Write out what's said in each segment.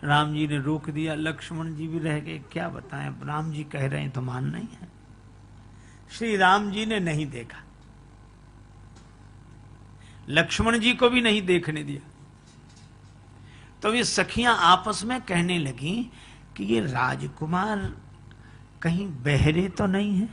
राम जी ने रोक दिया, लक्ष्मण जी भी रह गए। क्या बताएं, राम जी कह रहे हैं तो मानना ही है। श्री राम जी ने नहीं देखा, लक्ष्मण जी को भी नहीं देखने दिया। तो ये सखियां आपस में कहने लगी कि ये राजकुमार कहीं बहरे तो नहीं है।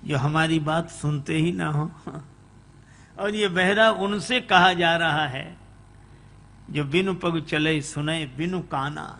जो हमारी बात सुनते ही ना हो। और ये बहरा उनसे कहा जा रहा है जो बिनु पग चले सुने बिनु काना,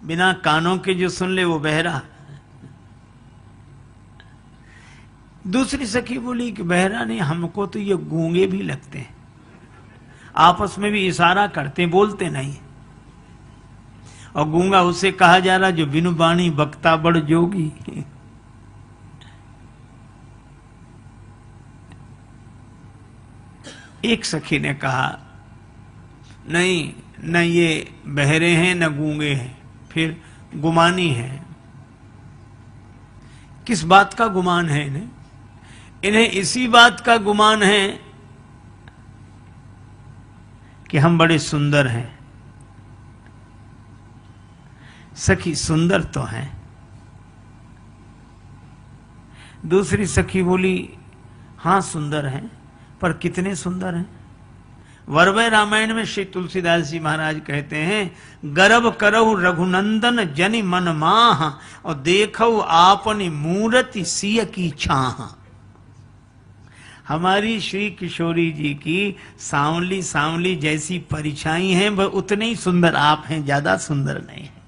बिना कानों के जो सुन ले वो बहरा। दूसरी सखी बोली कि बहरा नहीं, हमको तो ये गूंगे भी लगते हैं, आपस में भी इशारा करते, बोलते नहीं। और गूंगा उसे कहा जा रहा जो बिनु बाणी बक्ता बड़ जोगी। एक सखी ने कहा नहीं, न ये बहरे हैं न गूंगे हैं, फिर गुमानी है। किस बात का गुमान है इन्हें? इन्हें इसी बात का गुमान है कि हम बड़े सुंदर हैं। सखी सुंदर तो हैं। दूसरी सखी बोली हां सुंदर हैं, पर कितने सुंदर हैं। वरवय रामायण में श्री तुलसीदास जी महाराज कहते हैं, गर्भ करहु रघुनंदन जनि मन माह, और देखो आपनी मूरति सिय की छाह। हमारी श्री किशोरी जी की सांवली सांवली जैसी परिछाई हैं, वह उतने ही सुंदर आप हैं, ज्यादा सुंदर नहीं है।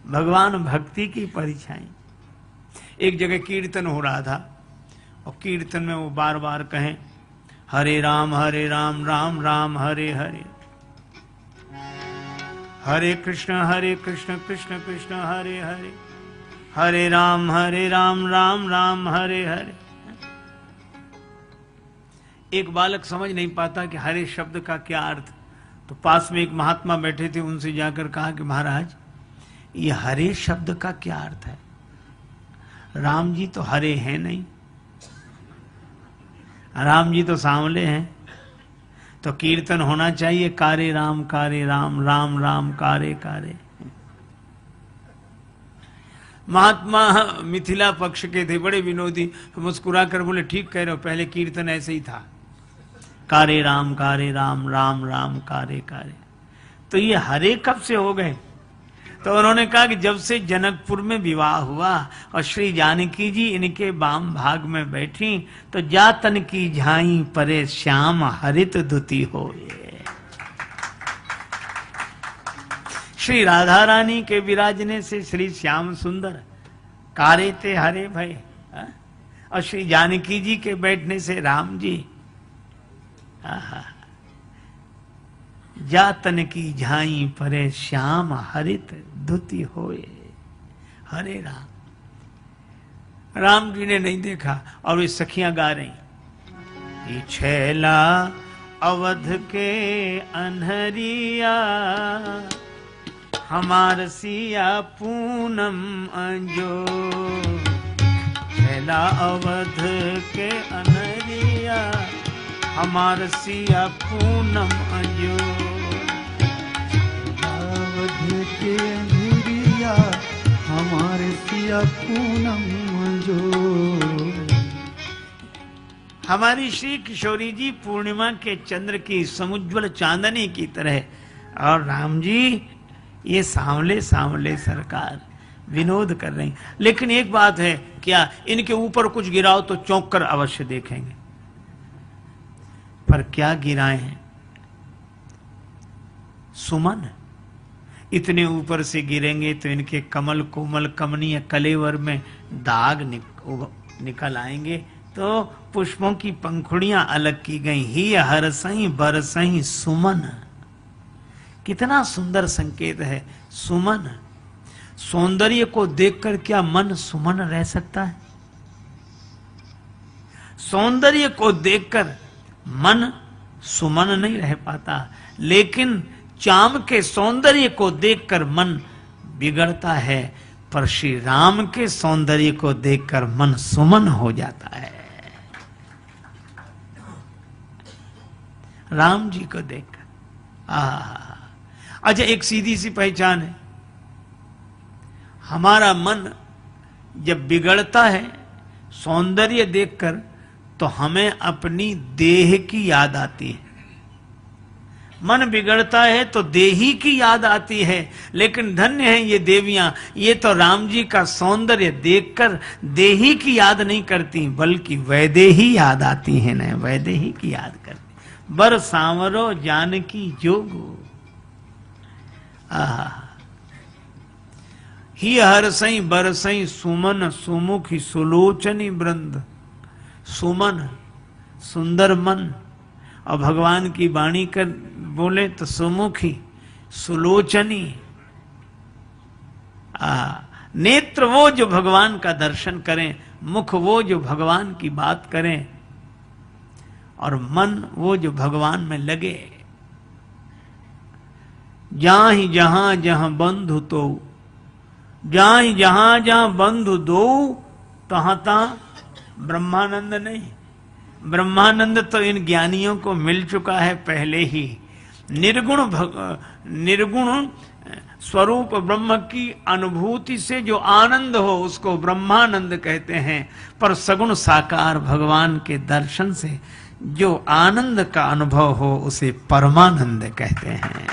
भगवान भक्ति की परिछाई। एक जगह कीर्तन हो रहा था और कीर्तन में वो बार बार कहें हरे राम राम राम हरे हरे, हरे कृष्ण कृष्ण कृष्ण हरे हरे, हरे राम राम राम हरे हरे। एक बालक समझ नहीं पाता कि हरे शब्द का क्या अर्थ। तो पास में एक महात्मा बैठे थे, उनसे जाकर कहा कि महाराज ये हरे शब्द का क्या अर्थ है? राम जी तो हरे हैं नहीं, राम जी तो सांवले हैं। तो कीर्तन होना चाहिए कारे राम राम राम कारे कारे। महात्मा मिथिला पक्ष के थे, बड़े विनोदी, मुस्कुरा कर बोले ठीक कह रहे हो, पहले कीर्तन ऐसे ही था, कारे राम राम राम कारे कारे। तो ये हरे कब से हो गए? तो उन्होंने कहा कि जब से जनकपुर में विवाह हुआ और श्री जानकी जी इनके वाम भाग में बैठी, तो जातन की झाई परे श्याम हरित दुति होए। श्री राधा रानी के विराजने से श्री श्याम सुंदर, कारे ते हरे भय, और श्री जानकी जी के बैठने से राम जी। जातन की झाई परे श्याम हरित दुति होए। हरे राम। राम जी ने नहीं देखा और वे सखियां गा रही, ये छैला अवध के अनहरिया, हमार सिया पूनम अंजो। छैला अवध के अनहरिया, हमार सिया पूनम अंजो। अवध के अनहरिया, हमारे सिया पूनम अंजो। हमारी श्री किशोरी जी पूर्णिमा के चंद्र की समुज्वल चांदनी की तरह, और राम जी ये सांवले सांवले सरकार विनोद कर रहे हैं। लेकिन एक बात है, क्या इनके ऊपर कुछ गिराओ तो चौंक कर अवश्य देखेंगे, पर क्या गिराए हैं? सुमन। इतने ऊपर से गिरेंगे तो इनके कमल कोमल कमनीय कलेवर में दाग निकल आएंगे। तो पुष्पों की पंखुड़ियां अलग की गई, ही हरसई बरसई सुमन। कितना सुंदर संकेत है सुमन। सौंदर्य को देखकर क्या मन सुमन रह सकता है? सौंदर्य को देखकर मन सुमन नहीं रह पाता, लेकिन चाम के सौंदर्य को देखकर मन बिगड़ता है, पर श्री राम के सौंदर्य को देखकर मन सुमन हो जाता है। राम जी को देखकर। अच्छा, एक सीधी सी पहचान है, हमारा मन जब बिगड़ता है सौंदर्य देखकर तो हमें अपनी देह की याद आती है। मन बिगड़ता है तो देही की याद आती है, लेकिन धन्य है ये देवियां, ये तो राम जी का सौंदर्य देखकर देही की याद नहीं करती बल्कि वैदेही याद आती है ना, वैदेही की याद करती। बर सांवरो जानकी जोगो, ही हरसई बरसई सुमन सुमुखी सुलोचनी वृंद। सुमन सुंदर मन, और भगवान की वाणी कर बोले तो सुमुखी सुलोचनी, नेत्र वो जो भगवान का दर्शन करें, मुख वो जो भगवान की बात करें, और मन वो जो भगवान में लगे। जाहि जहां जहां बंधु तो, जाहि जहां जहां बंधु दो, तहां तहां ब्रह्मानंद नहीं। ब्रह्मानंद तो इन ज्ञानियों को मिल चुका है पहले ही। निर्गुण स्वरूप ब्रह्म की अनुभूति से जो आनंद हो उसको ब्रह्मानंद कहते हैं, पर सगुण साकार भगवान के दर्शन से जो आनंद का अनुभव हो उसे परमानंद कहते हैं।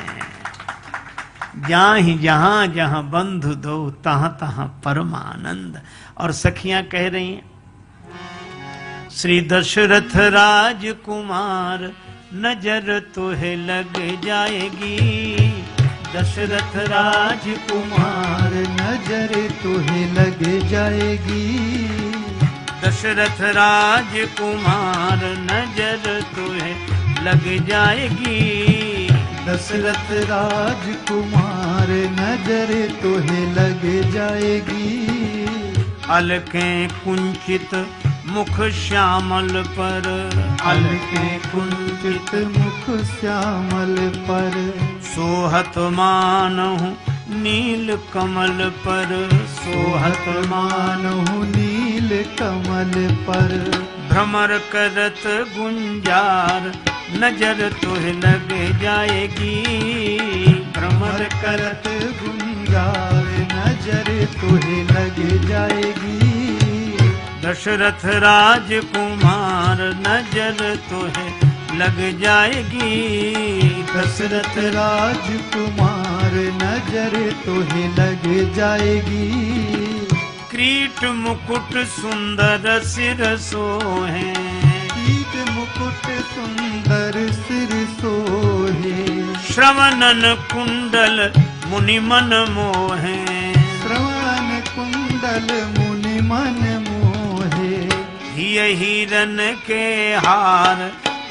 जाहि जहां जहां बंधु दो, तहां तहां परमानंद। और सखियां कह रही हैं, श्री दशरथ राजकुमार नजर तुहे लग जाएगी। दशरथ राजकुमार नजर तुहे लग जाएगी। दशरथ राजकुमार नजर तुहे लग जाएगी। दशरथ राजकुमार नजर तुहे लग जाएगी। अलकें कुंचित मुख श्यामल पर, अलके कुंचित मुख श्यामल पर, सोहत मानहु नील कमल पर, सोहत मानहु नील कमल पर। भ्रमर करत गुंजार नजर तुहे लग जाएगी। भ्रमर करत गुंजार नजर तुहे लग जाएगी। दशरथ राजकुमार नजर तुहे लग जाएगी। दशरथ राजकुमार नजर तुहे लग जाएगी। क्रीट मुकुट सुंदर सिर सोहे, कीट मुकुट सुंदर सिर सोहे। श्रवणन कुंडल मुनि मन मोहे, श्रवण कुंडल मुनि मन मोहे। हिय हिरन के हार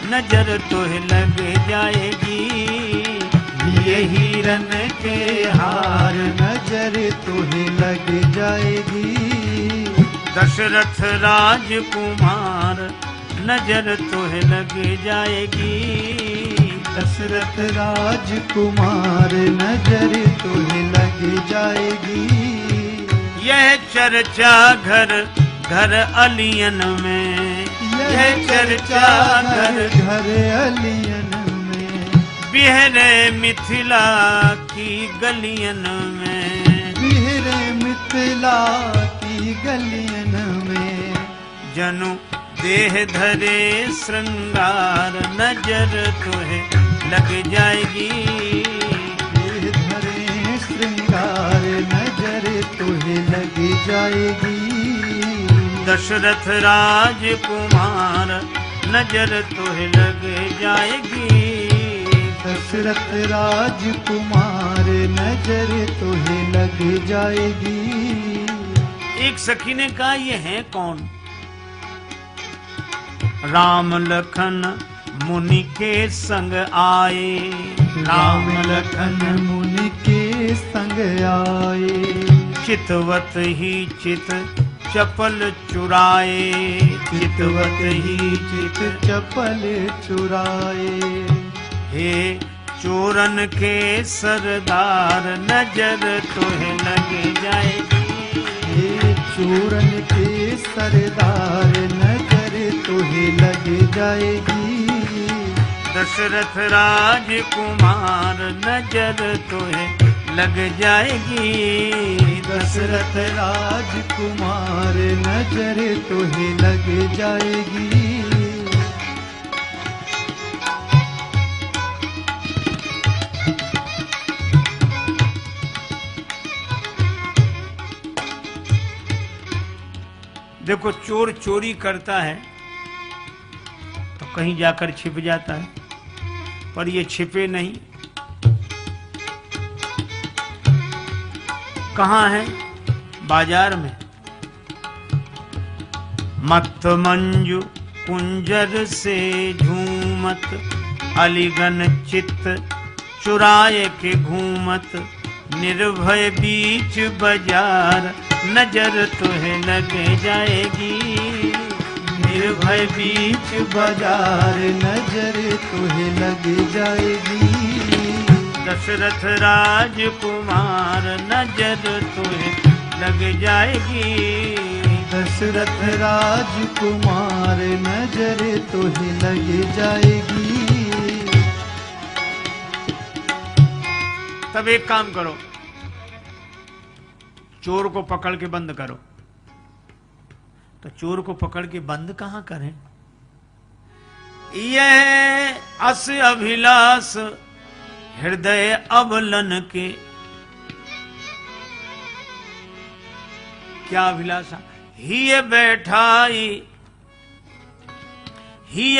नजर तुहे लग जाएगी। हिय हिरन के हार नजर तुहे लग जाएगी। दशरथ राजकुमार नजर तुहे लग जाएगी। दशरथ राजकुमार नजर तुहे लग जाएगी। यह चर्चा घर घर अलियन में, यह चर्चा घर घर अलियन में। बिहरे मिथिला की गलियन में, बिहरे मिथिला की गलियन में। जनु देह धरे श्रृंगार नजर तुहे लग जाएगी। देह धरे श्रृंगार नजर तुहे लग जाएगी। दशरथ राजकुमार नजर तुहे लग जाएगी। दशरथ राजकुमार नजर तुहे लग जाएगी। एक सखी ने कहा, ये है कौन? राम लखन मुनि के संग आए। राम लखन मुनि के संग आए। चितवत ही चित चपल चुराए। चितवत ही चित चपल चुराए। हे चोरन के सरदार नजर तुहे लग जाएगी। हे चोरन के सरदार नजर तुहे लग जाएगी। दशरथ राजकुमार नजर तोहे लग जाएगी। दशरथ राजकुमार नजर तोहे लग जाएगी। देखो, चोर चोरी करता है तो कहीं जाकर छिप जाता है, पर ये छिपे नहीं। कहां है? बाजार में। मत मंजू कुंजर से झूमत, अलीगन चित्त चुराए के घूमत, निर्भय बीच बाजार नजर तुहे लग जाएगी। निर्भय बीच बाजार नजर तुहे लग जाएगी। दशरथ राजकुमार नजर तुहे लग जाएगी। दशरथ राजकुमार नजर तुहे लग जाएगी। तब एक काम करो, चोर को पकड़ के बंद करो। तो चोर को पकड़ के बंद कहां करें? यह अस अभिलाष हृदय अबलन के। क्या अभिलाषा? ही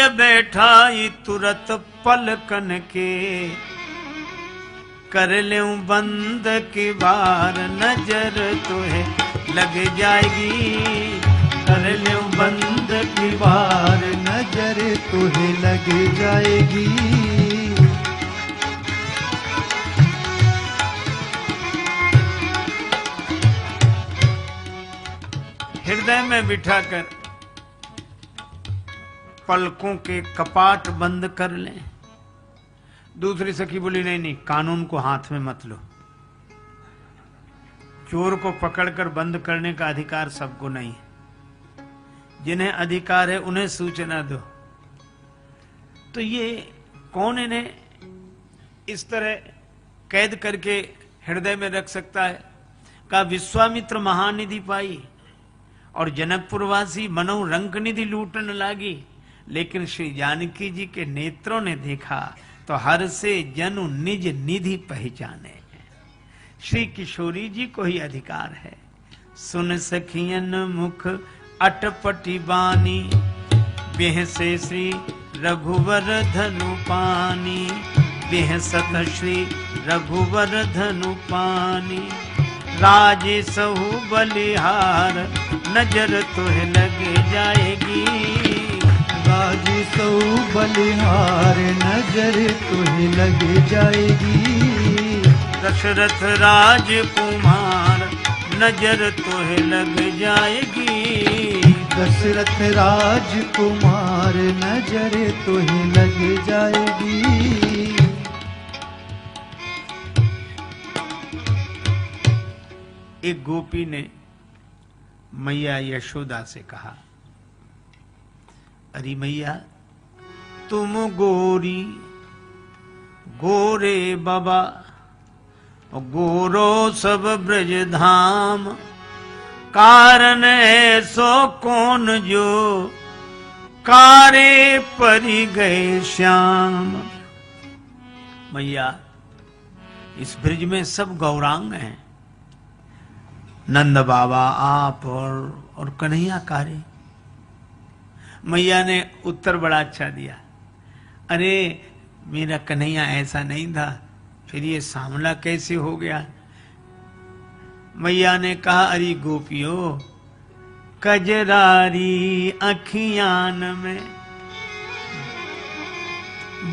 बैठाई तुरत पलकन के, कर ले बंद की बार नजर तुहे लग जाएगी। कर ले बंद की बार नजर तुहे लग जाएगी। हृदय में बिठाकर पलकों के कपाट बंद कर लें। दूसरी सखी बोली, नहीं नहीं, कानून को हाथ में मत लो। चोर को पकड़कर बंद करने का अधिकार सबको नहीं है। जिन्हें अधिकार है उन्हें सूचना दो। तो ये कौन इन्हें इस तरह कैद करके हृदय में रख सकता है? का विश्वामित्र महानिधि पाई और जनकपुरवासी मनो रंक निधि लूटन लागी। लेकिन श्री जानकी जी के नेत्रों ने देखा तो हर से जनु निज निधि पहचाने। श्री किशोरी जी को ही अधिकार है। सुन सखियन मुख अटपटी बानी, बेह से श्री रघुवर धनु पानी। बेह सत श्री रघुवर धनु पानी, राजे सहु बलिहार नजर तुहे लग जाएगी। राजी सौ बलिहार नजर तुहे लग जाएगी। दशरथ राजकुमार नजर तुहे लग जाएगी। दशरथ राजकुमार नजर तुहे लग जाएगी। एक गोपी ने मैया यशोदा से कहा, अरे मैया, तुम गोरी गोरे बाबा, गोरो सब ब्रज धाम, कारण ऐसो कौन जो कारे परि गए श्याम। मैया, इस ब्रज में सब गौरांग हैं। नंद बाबा, आप और कन्हैया कारे। मैया ने उत्तर बड़ा अच्छा दिया, अरे मेरा कन्हैया ऐसा नहीं था, फिर ये सांवला कैसे हो गया? मैया ने कहा, अरे गोपियों, कजरारी अखियान में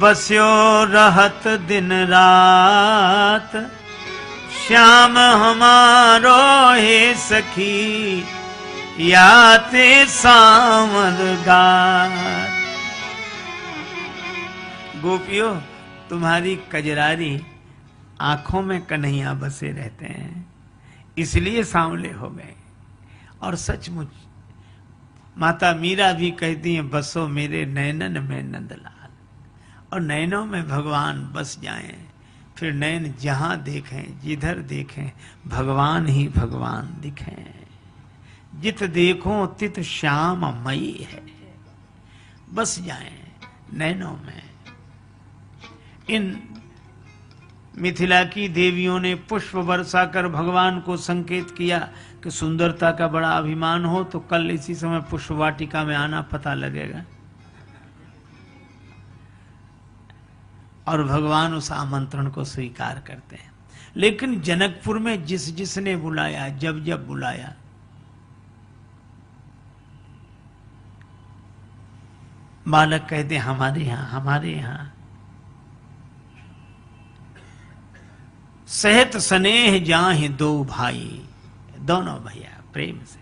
बस्यो रहत दिन रात, श्याम हमारो हे सखी याते सामर गात। गोपियों, तुम्हारी कजरारी आंखों में कन्हैया बसे रहते हैं, इसलिए सांवले हो गए। और सचमुच माता मीरा भी कहती हैं, बसो मेरे नैनन में नंदलाल। और नैनों में भगवान बस जाएं, फिर नैन जहां देखें जिधर देखें भगवान ही भगवान दिखें। जित देखो तित श्याम मई है, बस जाएं नैनों में। इन मिथिला की देवियों ने पुष्प वर्षा कर भगवान को संकेत किया कि सुंदरता का बड़ा अभिमान हो तो कल इसी समय पुष्प वाटिका में आना, पता लगेगा। और भगवान उस आमंत्रण को स्वीकार करते हैं। लेकिन जनकपुर में जिस जिसने बुलाया, जब जब बुलाया, बालक कहते हमारे यहां हमारे यहां। सहत स्नेह जाहि दो भाई, दोनों भैया प्रेम से।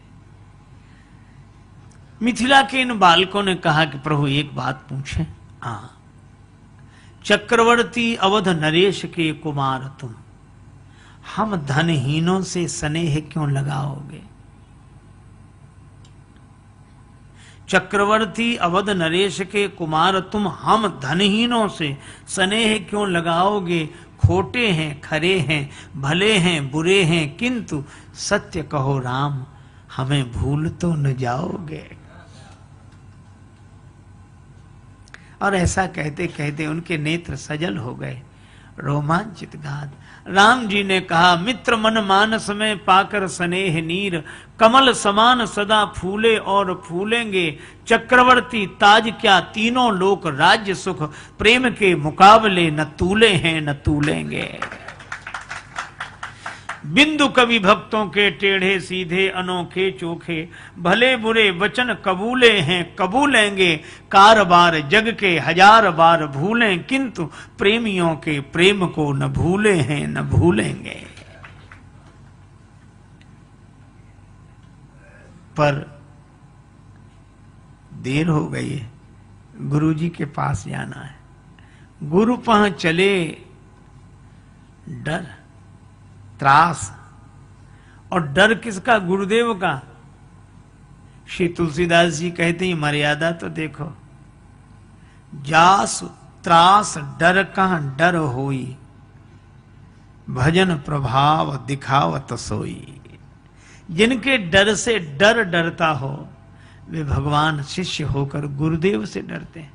मिथिला के इन बालकों ने कहा कि प्रभु एक बात पूछें। हाँ, चक्रवर्ती अवध नरेश के कुमार तुम, हम धनहीनों से स्नेह क्यों लगाओगे? चक्रवर्ती अवध नरेश के कुमार तुम, हम धनहीनों से स्नेह क्यों लगाओगे? खोटे हैं खरे हैं, भले हैं बुरे हैं, किंतु सत्य कहो राम, हमें भूल तो न जाओगे। और ऐसा कहते कहते उनके नेत्र सजल हो गए, रोमांचित गाद। राम जी ने कहा, मित्र मन मानस में पाकर स्नेह नीर, कमल समान सदा फूले और फूलेंगे। चक्रवर्ती ताज क्या तीनों लोक राज्य सुख, प्रेम के मुकाबले न तूले हैं न तूलेंगे। बिंदु कवि भक्तों के टेढ़े सीधे अनोखे चोखे, भले बुरे वचन कबूले हैं कबूलेंगे। कारबार जग के हजार बार भूलें, किंतु प्रेमियों के प्रेम को न भूले हैं न भूलेंगे। पर देर हो गई है, गुरुजी के पास जाना है। गुरु पहुंच चले, डर त्रास। और डर किसका? गुरुदेव का। श्री तुलसीदास जी कहते हैं, मर्यादा तो देखो। जास त्रास डर कहां डर होई, भजन प्रभाव दिखावत सोई। जिनके डर से डर डरता हो वे भगवान शिष्य होकर गुरुदेव से डरते हैं।